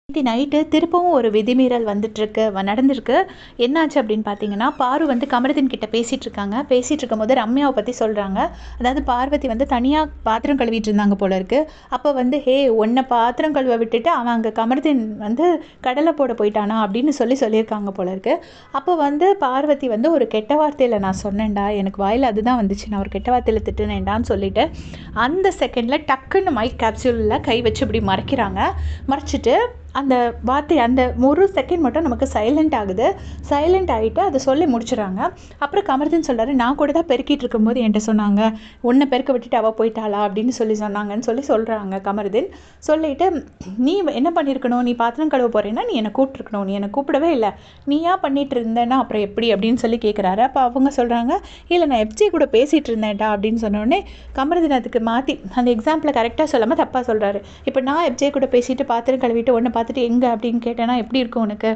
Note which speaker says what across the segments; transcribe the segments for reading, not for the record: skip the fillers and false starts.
Speaker 1: நேத்தி நைட்டு திருப்பவும் ஒரு விதிமீறல் வந்துட்டுருக்கு நடந்திருக்கு. என்னாச்சு அப்படின்னு பார்த்தீங்கன்னா, பாரு வந்து கமருதீன் கிட்ட பேசிட்டு இருக்காங்க. பேசிட்டு இருக்கும்போது ரம்யாவை பத்தி சொல்றாங்க. அதாவது பார்வதி வந்து தனியா பாத்திரம் கழுவிட்டு இருந்தாங்க போல இருக்கு. அப்போ வந்து "ஹே, உன்னை பாத்திரம் கழுவ விட்டுட்டு அவன் அங்கே கமருதீன் வந்து கடலை போட போயிட்டானா" அப்படின்னு சொல்லியிருக்காங்க போல இருக்கு. அப்போ வந்து பார்வதி வந்து ஒரு கெட்ட வார்த்தையில் நான் சொன்னேன்டா, எனக்கு வாயில் அதுதான் வந்துச்சு, நான் ஒரு கெட்ட வார்த்தையில் திட்டுனேன்டான்னு சொல்லிட்டு அந்த செகண்டில் டக்குன்னு மைக் கேப்சூலில் கை வச்சு இப்படி மறைக்கிறாங்க. மறைச்சிட்டு அந்த வார்த்தை அந்த ஒரு செகண்ட் மட்டும் நமக்கு சைலண்ட் ஆகுது. சைலண்ட் ஆகிட்டு அதை சொல்லி முடிச்சிடறாங்க. அப்புறம் கமருதீன் சொல்கிறாரு, நான் கூட தான் பெருக்கிட்டு இருக்கும்போது என்கிட்ட சொன்னாங்க, உன்னை பெருக்க விட்டுட்டு அவள் போயிட்டாளா அப்படின்னு சொன்னாங்கன்னு சொல்கிறாங்க கமருதீன். சொல்லிட்டு நீ என்ன பண்ணியிருக்கணும், நீ பாத்திரம் கழுவ போகிறேன்னா நீ என்னை கூப்பிட்டுருக்கணும், நீ என்னை கூப்பிடவே இல்லை, நீயா பண்ணிட்டு இருந்தேன்னா அப்புறம் எப்படி அப்படின்னு சொல்லி கேட்குறாரு. அப்போ அவங்க சொல்கிறாங்க, இல்லை நான் எஃப்ஜே கூட பேசிகிட்டு இருந்தேன்டா அப்படின்னு சொன்னோடனே கமருதீன் அதுக்கு மாற்றி அந்த எக்ஸாம்பிளை கரெக்டாக சொல்லாமல் தப்பாக சொல்கிறாரு. இப்போ நான் எஃப்ஜே கூட பேசிட்டு பாத்திரம் கழுவிட்டு ஒன்றை பார்த்துட்டு எங்கே அப்படின்னு கேட்டேன்னா எப்படி இருக்கும் உனக்கு,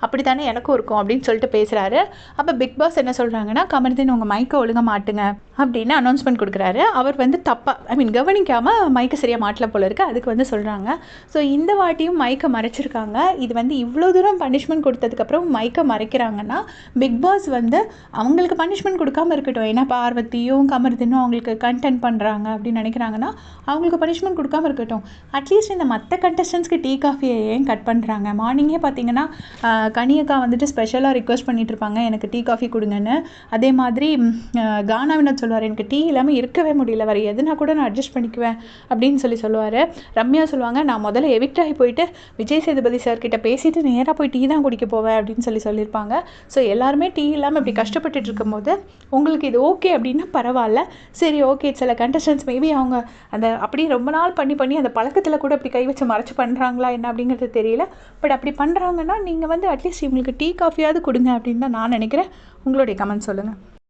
Speaker 1: அப்படி தானே எனக்கும் இருக்கும் அப்படின்னு சொல்லிட்டு பேசுகிறாரு. அப்போ பிக் பாஸ் என்ன சொல்கிறாங்கன்னா, கமருதீன் உங்கள் மைக்கை ஒழுங்காக மாட்டுங்க அப்படின்னு அனௌன்ஸ்மெண்ட் கொடுக்குறாரு. அவர் வந்து தப்பாக கவனிக்காமல் மைக்கை சரியாக மாட்டல போல இருக்குது. அதுக்கு வந்து சொல்கிறாங்க. ஸோ இந்த வாட்டியும் மைக்கை மறைச்சிருக்காங்க. இது வந்து இவ்வளோ தூரம் பனிஷ்மெண்ட் கொடுத்ததுக்கப்புறம் மைக்கை மறைக்கிறாங்கன்னா பிக் பாஸ் வந்து அவங்களுக்கு பனிஷ்மெண்ட் கொடுக்காமல் இருக்கட்டும். ஏன்னா பார்வதியும் கமருதீனும் அவங்களுக்கு கண்டென்ட் பண்ணுறாங்க அப்படின்னு நினைக்கிறாங்கன்னா அவங்களுக்கு பனிஷ்மெண்ட் கொடுக்காமல் இருக்கட்டும். அட்லீஸ்ட் இந்த மற்ற கண்டஸ்டன்ஸ்க்கு டீ காஃபியை ஏன் கட் பண்ணுறாங்க? மார்னிங்கே பார்த்தீங்கன்னா கனியக்கா வந்துட்டு ஸ்பெஷலாக ரிக்வெஸ்ட் பண்ணிட்டு இருப்பாங்க, எனக்கு டீ காஃபி கொடுங்கன்னு. அதே மாதிரி கானா வினோத் சொல்லுவார், எனக்கு டீ இல்லாமல் இருக்கவே முடியல, வேறு எதுனா கூட நான் அட்ஜஸ்ட் பண்ணிக்குவேன் அப்படின்னு சொல்லுவார். ரம்யா சொல்லுவாங்க, நான் முதல்ல எவிக்ட் ஆகி போயிட்டு விஜய் சேதுபதி சார் கிட்ட பேசிட்டு நேராக போய் டீ தான் குடிக்க போவேன் அப்படின்னு சொல்லியிருப்பாங்க. ஸோ எல்லாருமே டீ இல்லாமல் இப்படி கஷ்டப்பட்டுட்டு இருக்கும்போது உங்களுக்கு இது ஓகே அப்படின்னா பரவாயில்ல. சரி, ஓகே, சில கண்டஸ்டன்ஸ் மேபி அவங்க அந்த அப்படியே ரொம்ப நாள் பண்ணி அந்த பழக்கத்தில் கூட இப்படி கை வச்சு மறைச்சு பண்ணுறாங்களா என்ன அப்படிங்கிறது தெரியல. பட் அப்படி பண்ணுறாங்கன்னா நீங்கள் வந்து அட்லீஸ்ட் இவங்களுக்கு டீ காஃபியாவது கொடுங்க அப்படின்னு தான் நான் நினைக்கிறேன். உங்களுடைய கமெண்ட் சொல்லுங்கள்.